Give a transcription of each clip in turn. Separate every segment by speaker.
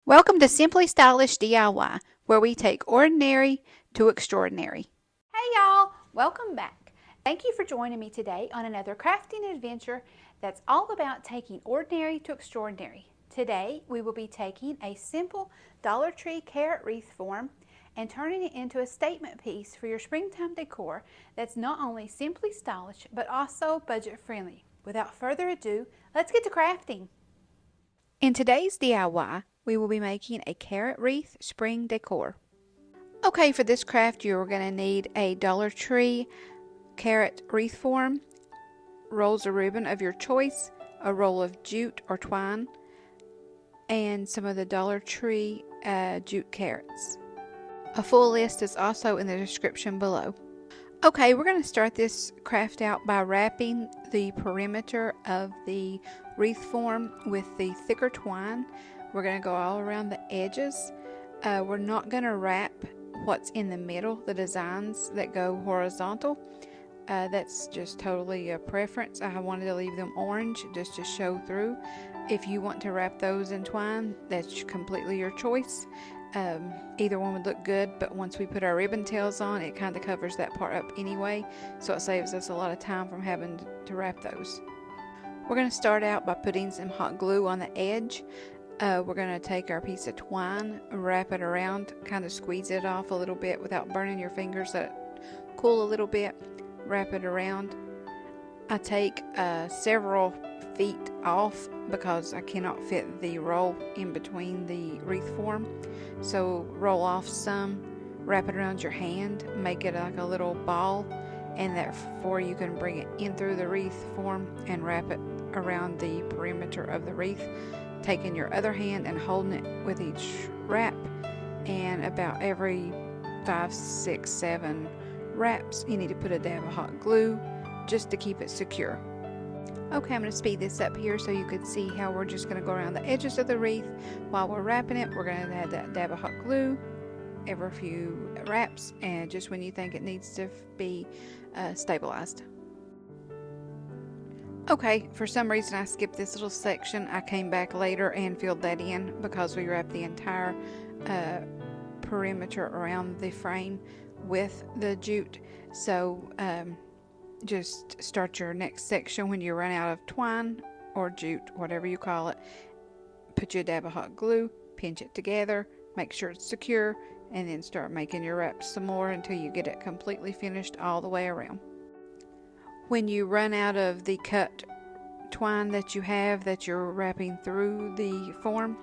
Speaker 1: Welcome to Simply Stylish DIY, where we take ordinary to extraordinary. Hey y'all, welcome back. Thank you for joining me today on another crafting adventure that's all about taking ordinary to extraordinary. Today we will be taking a simple Dollar Tree carrot wreath form and turning it into a statement piece for your springtime decor that's not only simply stylish but also budget friendly. Without further ado, let's get to crafting. In today's DIY, we will be making a carrot wreath spring decor. Okay, for this craft you're going to need a Dollar Tree carrot wreath form, rolls of ribbon of your choice, a roll of jute or twine, and some of the Dollar Tree jute carrots. A full list is also in the description below. Okay, we're going to start this craft out by wrapping the perimeter of the wreath form with the thicker twine. We're going to go all around the edges. We're not going to wrap what's in the middle, the designs that go horizontal. That's just totally a preference. I wanted to leave them orange just to show through. If you want to wrap those in twine, that's completely your choice. Either one would look good, but once we put our ribbon tails on, it kind of covers that part up anyway, so it saves us a lot of time from having to wrap those. We're going to start out by putting some hot glue on the edge. We're going to take our piece of twine, wrap it around, kind of squeeze it off a little bit without burning your fingers, let it cool a little bit, wrap it around. I take several feet off because I cannot fit the roll in between the wreath form. So roll off some, wrap it around your hand, make it like a little ball, and therefore you can bring it in through the wreath form and wrap it around the perimeter of the wreath, taking your other hand and holding it with each wrap, and about every 5, 6, 7 wraps you need to put a dab of hot glue just to keep it secure. Okay, I'm going to speed this up here so you can see how we're just going to go around the edges of the wreath. While we're wrapping it, we're going to add that dab of hot glue every few wraps, and just when you think it needs to be stabilized. Okay, for some reason I skipped this little section. I came back later and filled that in because we wrapped the entire perimeter around the frame with the jute. So just start your next section when you run out of twine or jute, whatever you call it. Put your dab of hot glue, pinch it together, make sure it's secure, and then start making your wraps some more until you get it completely finished all the way around. When you run out of the cut twine that you have that you're wrapping through the form,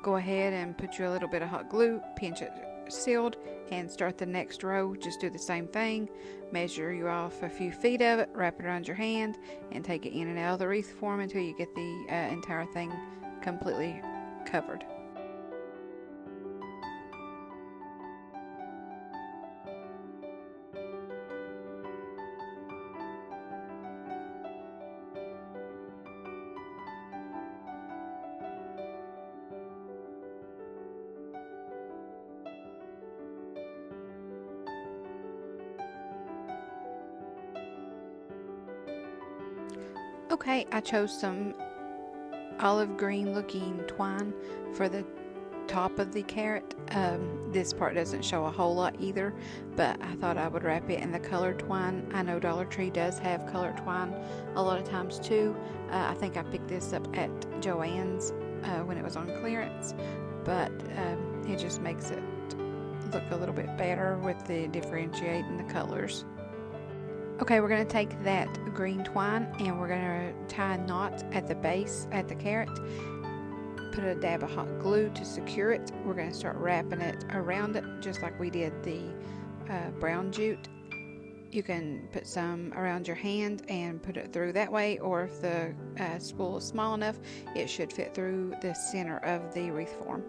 Speaker 1: go ahead and put you a little bit of hot glue, pinch it sealed, and start the next row. Just do the same thing. Measure you off a few feet of it, wrap it around your hand, and take it in and out of the wreath form until you get the entire thing completely covered. Okay, I chose some olive green looking twine for the top of the carrot. This part doesn't show a whole lot either, but I thought I would wrap it in the colored twine. I know Dollar Tree does have colored twine a lot of times too. I think I picked this up at Joann's when it was on clearance, but it just makes it look a little bit better with the differentiating the colors. Okay, we're going to take that green twine and we're going to tie a knot at the base at the carrot. Put a dab of hot glue to secure it. We're going to start wrapping it around it just like we did the brown jute. You can put some around your hand and put it through that way, or if the spool is small enough, it should fit through the center of the wreath form.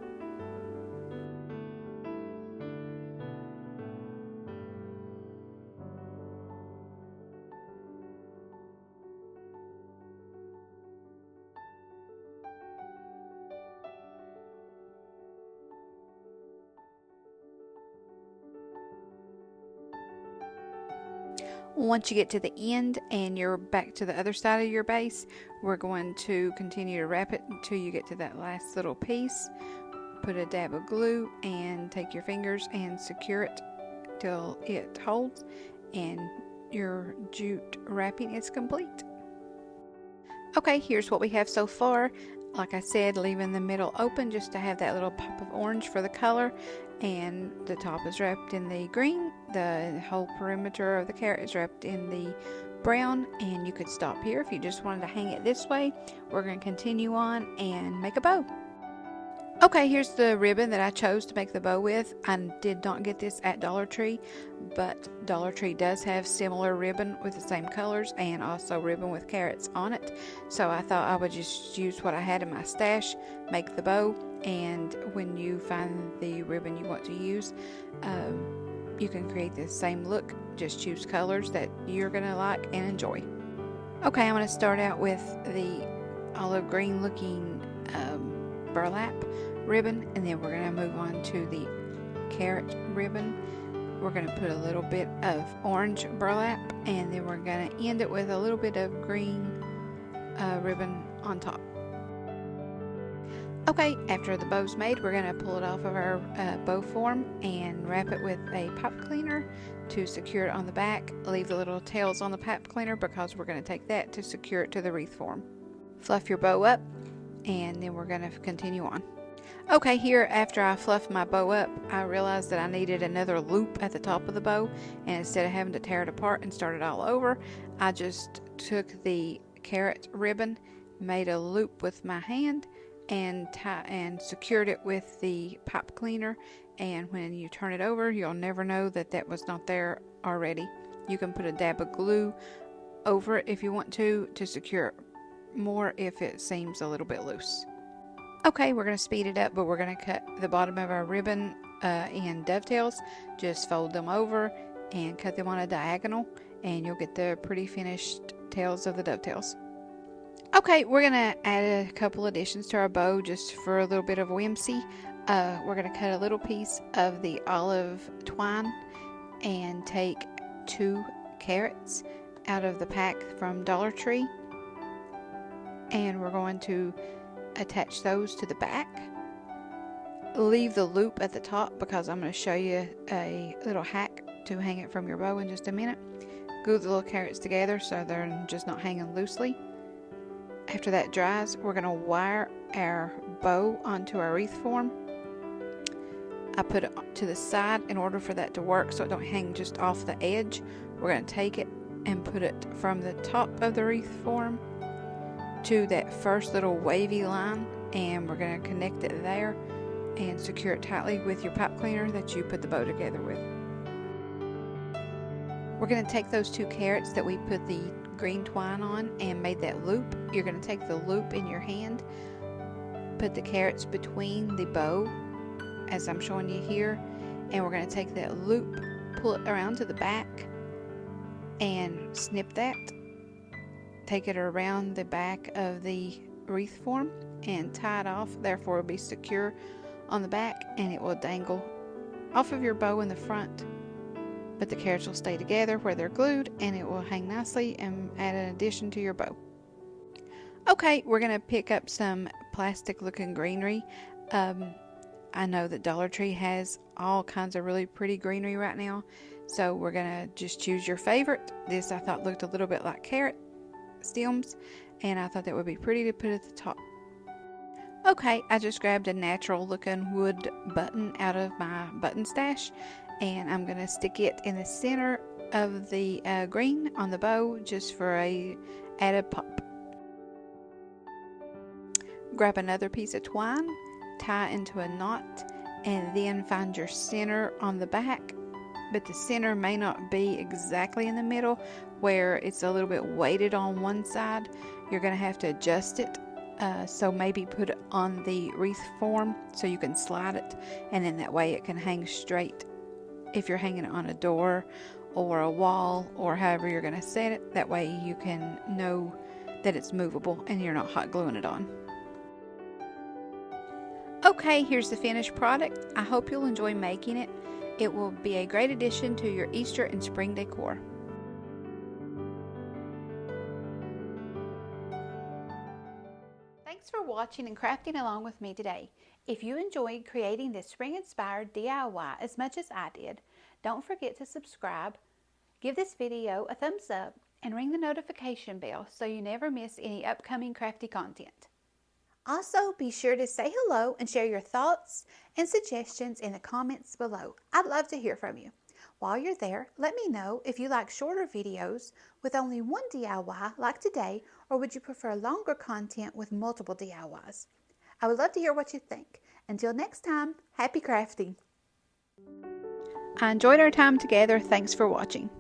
Speaker 1: Once you get to the end and you're back to the other side of your base, we're going to continue to wrap it until you get to that last little piece. put a dab of glue and take your fingers and secure it till it holds, and your jute wrapping is complete. Okay, here's what we have so far. Like I said, leaving the middle open just to have that little pop of orange for the color, and the top is wrapped in the green. The whole perimeter of the carrot is wrapped in the brown, and you could stop here if you just wanted to hang it this way. We're going to continue on and make a bow. Okay, here's the ribbon that I chose to make the bow with. I did not get this at Dollar Tree, but Dollar Tree does have similar ribbon with the same colors and also ribbon with carrots on it. So I thought I would just use what I had in my stash, make the bow, and when you find the ribbon you want to use, you can create the same look. Just choose colors that you're going to like and enjoy. Okay, I'm going to start out with the olive green looking burlap ribbon, and then we're going to move on to the carrot ribbon. We're going to put a little bit of orange burlap, and then we're going to end it with a little bit of green ribbon on top. Okay, after the bow's made, we're going to pull it off of our bow form and wrap it with a pipe cleaner to secure it on the back. Leave the little tails on the pipe cleaner because we're going to take that to secure it to the wreath form. Fluff your bow up, and then we're going to continue on. Okay, here after I fluffed my bow up, I realized that I needed another loop at the top of the bow, and instead of having to tear it apart and start it all over, I just took the carrot ribbon, made a loop with my hand, and secured it with the pipe cleaner, and when you turn it over, you'll never know that that was not there already. You can put a dab of glue over it if you want to secure it more if it seems a little bit loose. Okay, we're going to speed it up, but we're going to cut the bottom of our ribbon in dovetails. Just fold them over and cut them on a diagonal, and you'll get the pretty finished tails of the dovetails. Okay, we're going to add a couple additions to our bow just for a little bit of whimsy. We're going to cut a little piece of the olive twine and take 2 carrots out of the pack from Dollar Tree, and we're going to attach those to the back. Leave the loop at the top because I'm going to show you a little hack to hang it from your bow in just a minute. Glue the little carrots together so they're just not hanging loosely. After that dries, we're going to wire our bow onto our wreath form. I put it to the side in order for that to work so it don't hang just off the edge. We're going to take it and put it from the top of the wreath form to that first little wavy line, and we're going to connect it there and secure it tightly with your pipe cleaner that you put the bow together with. We're going to take those 2 carrots that we put the green twine on and made that loop. You're going to take the loop in your hand, put the carrots between the bow as I'm showing you here, and we're going to take that loop, pull it around to the back and snip that. Take it around the back of the wreath form and tie it off, therefore it'll be secure on the back and it will dangle off of your bow in the front, but the carrots will stay together where they're glued and it will hang nicely and add an addition to your bow. Okay, we're going to pick up some plastic looking greenery. I know that Dollar Tree has all kinds of really pretty greenery right now, so we're going to just choose your favorite. This I thought looked a little bit like carrot stems, and I thought that would be pretty to put at the top. Okay, I just grabbed a natural looking wood button out of my button stash, and I'm going to stick it in the center of the green on the bow just for a added pop. Grab another piece of twine, tie into a knot, and then find your center on the back, but the center may not be exactly in the middle where it's a little bit weighted on one side. You're going to have to adjust it, so maybe put it on the wreath form so you can slide it, and then that way it can hang straight if you're hanging it on a door or a wall or however you're going to set it. That way you can know that it's movable and you're not hot gluing it on. Okay, here's the finished product. I hope you'll enjoy making it. It will be a great addition to your Easter and spring decor. Thanks for watching. watching and crafting along with me today. If you enjoyed creating this spring-inspired DIY as much as I did, don't forget to subscribe, give this video a thumbs up, and ring the notification bell so you never miss any upcoming crafty content. Also, be sure to say hello and share your thoughts and suggestions in the comments below. I'd love to hear from you. While you're there, let me know if you like shorter videos with only one DIY like today, or would you prefer longer content with multiple DIYs? I would love to hear what you think. Until next time, happy crafting! I enjoyed our time together. Thanks for watching.